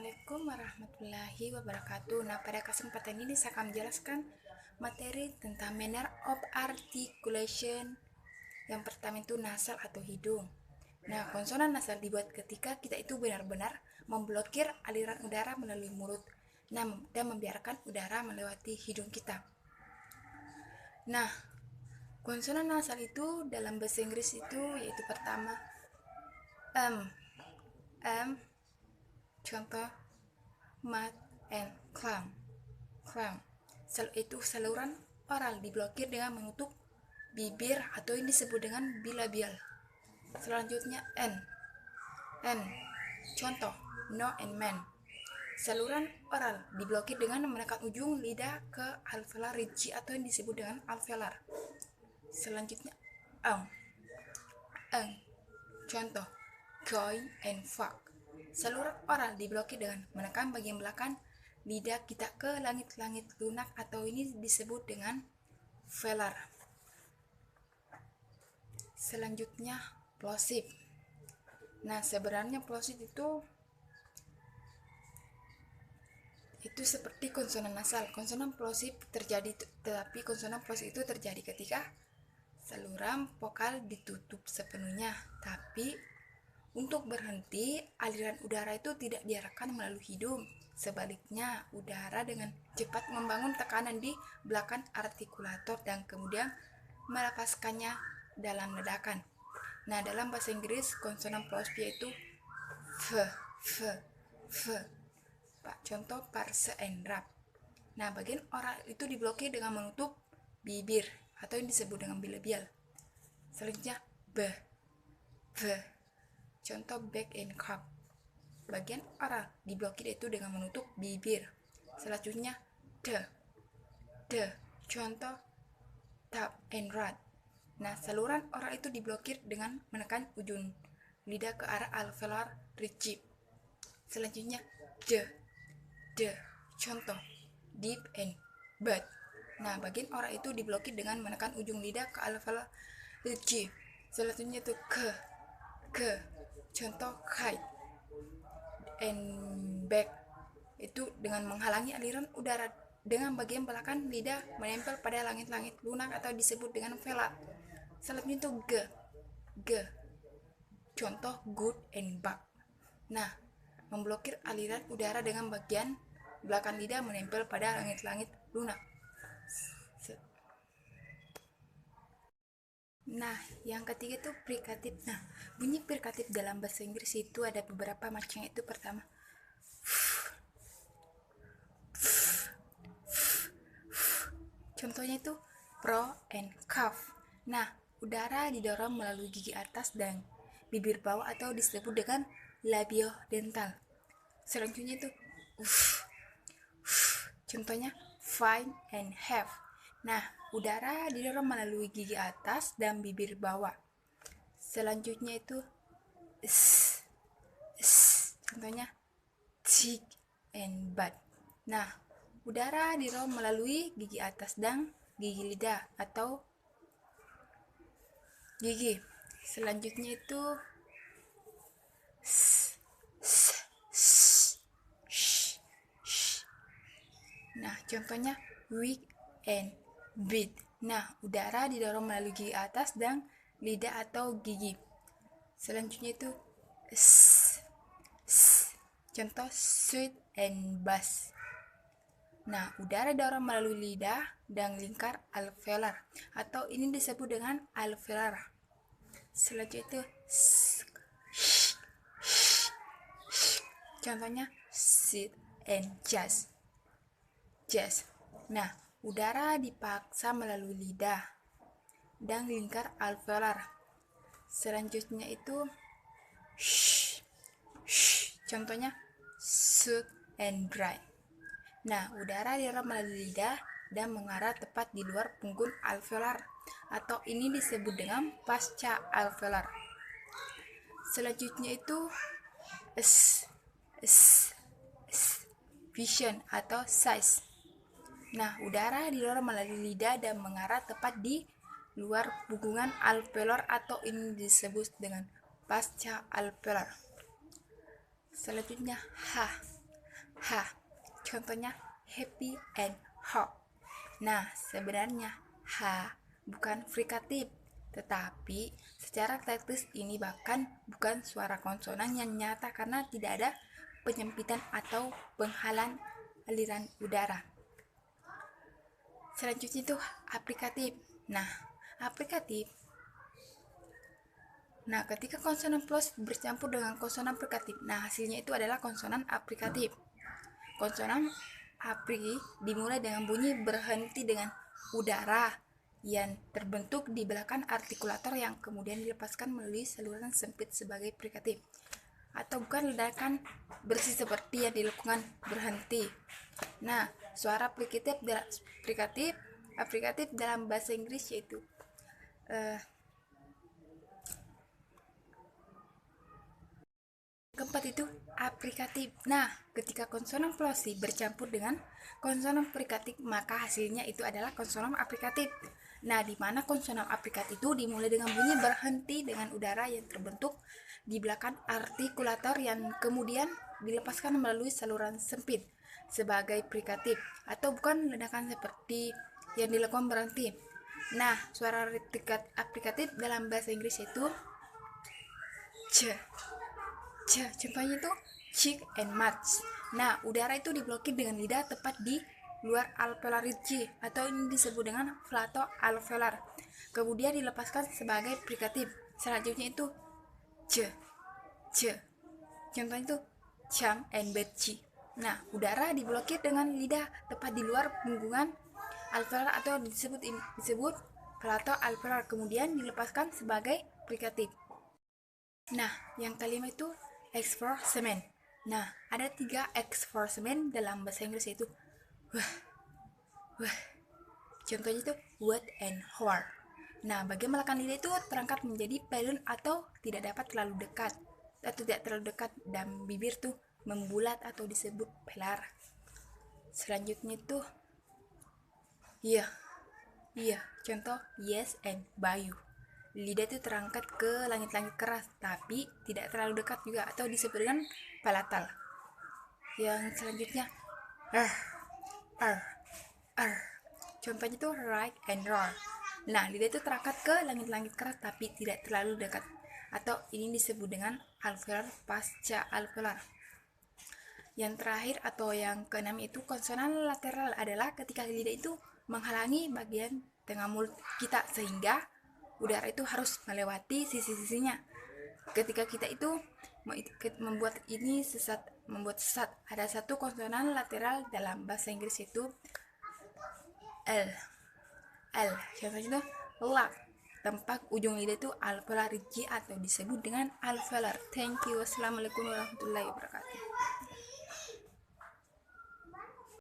Assalamualaikum warahmatullahi wabarakatuh. Nah, pada kesempatan ini saya akan menjelaskan materi tentang manner of articulation. Yang pertama itu nasal atau hidung. Nah, konsonan nasal dibuat ketika kita itu benar-benar memblokir aliran udara melalui mulut, dan membiarkan udara melewati hidung kita. Nah, konsonan nasal itu dalam bahasa Inggris itu yaitu pertama contoh mat and clam. Itu saluran oral diblokir dengan menutup bibir atau yang disebut dengan bilabial. Selanjutnya n contoh no and man. Saluran oral diblokir dengan menekan ujung lidah ke alveolar ridge atau yang disebut dengan alveolar. Selanjutnya eng contoh going and fuck. Saluran oral diblokir dengan menekan bagian belakang lidah kita ke langit-langit lunak atau ini disebut dengan velar. Selanjutnya plosive. Nah, sebenarnya plosive itu seperti konsonan nasal. Konsonan plosive terjadi, tetapi konsonan plosive itu terjadi ketika saluran vokal ditutup sepenuhnya, tapi untuk berhenti, aliran udara itu tidak diarahkan melalui hidung. Sebaliknya, udara dengan cepat membangun tekanan di belakang artikulator dan kemudian melepaskannya dalam ledakan. Nah, dalam bahasa Inggris, konsonan plosive yaitu f. Pak, contoh parse and rap. Nah, bagian oral itu diblokir dengan menutup bibir atau yang disebut dengan bilabial. Selanjutnya b. Contoh back and cup. Bagian oral diblokir itu dengan menutup bibir. Selanjutnya d. Contoh tap and rad. Nah, saluran oral itu diblokir dengan menekan ujung lidah ke arah alveolar ridge. Selanjutnya d. Contoh deep and bud. Nah, bagian oral itu diblokir dengan menekan ujung lidah ke alveolar ridge. Selanjutnya itu ke. Contoh kite and back, itu dengan menghalangi aliran udara dengan bagian belakang lidah menempel pada langit-langit lunak atau disebut dengan velar. Selanjutnya itu g. Contoh good and bad. Nah, memblokir aliran udara dengan bagian belakang lidah menempel pada langit-langit lunak. Nah, yang ketiga itu frikatif. Nah, bunyi frikatif dalam bahasa Inggris itu ada beberapa macam, itu pertama contohnya itu pro and cuff. Nah, udara didorong melalui gigi atas dan bibir bawah atau disebut dengan labiodental. Selanjutnya itu contohnya fine and have. Nah, udara didorong melalui gigi atas dan bibir bawah. Selanjutnya itu contohnya thick and bad. Nah, udara didorong melalui gigi atas dan gigi lidah atau gigi. Selanjutnya itu nah, contohnya weak and big. Nah, udara didorong melalui gigi atas dan lidah atau gigi. Selanjutnya itu contoh sweet and bass. Nah, udara didorong melalui lidah dan lingkar alveolar atau ini disebut dengan alveolar. Selanjutnya itu contohnya sit and jazz. Nah, udara dipaksa melalui lidah dan lingkar alveolar. Selanjutnya itu contohnya shoot and dry. Nah, udara didorong melalui lidah dan mengarah tepat di luar punggung alveolar atau ini disebut dengan pasca alveolar. Selanjutnya itu vision atau size. Nah, udara didorong melalui lidah dan mengarah tepat di luar punggungan alveolar atau ini disebut dengan pasca alveolar. Selanjutnya H. Contohnya happy and hot. Nah, sebenarnya H bukan frikatif, tetapi secara teknis ini bahkan bukan suara konsonan yang nyata karena tidak ada penyempitan atau penghalang aliran udara. Selanjutnya itu aplikatif. Nah, aplikatif. Nah, ketika konsonan plus bercampur dengan konsonan frikatif, nah hasilnya itu adalah konsonan aplikatif. Konsonan apri dimulai dengan bunyi berhenti dengan udara yang terbentuk di belakang artikulator yang kemudian dilepaskan melalui saluran sempit sebagai frikatif, atau bukan ledakan bersih seperti yang dilakukan berhenti. Nah, suara aplikatif dalam bahasa Inggris yaitu keempat itu aplikatif. Nah, ketika konsonan plosif bercampur dengan konsonan frikatif, maka hasilnya itu adalah konsonan aplikatif. Nah, di mana konsonan aplikatif itu dimulai dengan bunyi berhenti dengan udara yang terbentuk di belakang artikulator yang kemudian dilepaskan melalui saluran sempit sebagai frikatif, atau bukan ledakan seperti yang dilakukan berhenti. Nah, suara aplikatif dalam bahasa Inggris itu c. Contohnya itu cheek and match. Nah, udara itu diblokir dengan lidah tepat di luar alveolar ridge, atau ini disebut dengan flato alveolar. Kemudian dilepaskan sebagai frikatif. Selanjutnya itu c. Contohnya itu cham and betchi. Nah, udara diblokir dengan lidah tepat di luar punggungan alveolar, atau disebut flato alveolar. Kemudian dilepaskan sebagai frikatif. Nah, yang kelima itu exforcement. Nah, ada 3 exforcement dalam bahasa Inggris, yaitu contohnya itu what and where. Nah, bagian belakang lidah itu terangkat menjadi pelun atau tidak dapat terlalu dekat, atau tidak terlalu dekat, dan bibir tuh membulat atau disebut pelar. Selanjutnya itu iya, contoh yes and bayu. Lidah itu terangkat ke langit-langit keras, tapi tidak terlalu dekat juga, atau disebut dengan palatal. Yang selanjutnya, contohnya itu right and roar. Nah, lidah itu terangkat ke langit-langit keras, tapi tidak terlalu dekat, atau ini disebut dengan alveolar pasca alveolar. Yang terakhir atau yang keenam itu konsonan lateral, adalah ketika lidah itu menghalangi bagian tengah mulut kita sehingga udara itu harus melewati sisi-sisinya. Ketika kita itu membuat sesat, ada satu konsonan lateral dalam bahasa Inggris itu L. Contohnya itu lak. Tempat ujung lidah itu alveolar ridge atau disebut dengan alveolar. Thank you. Wassalamualaikum warahmatullahi wabarakatuh.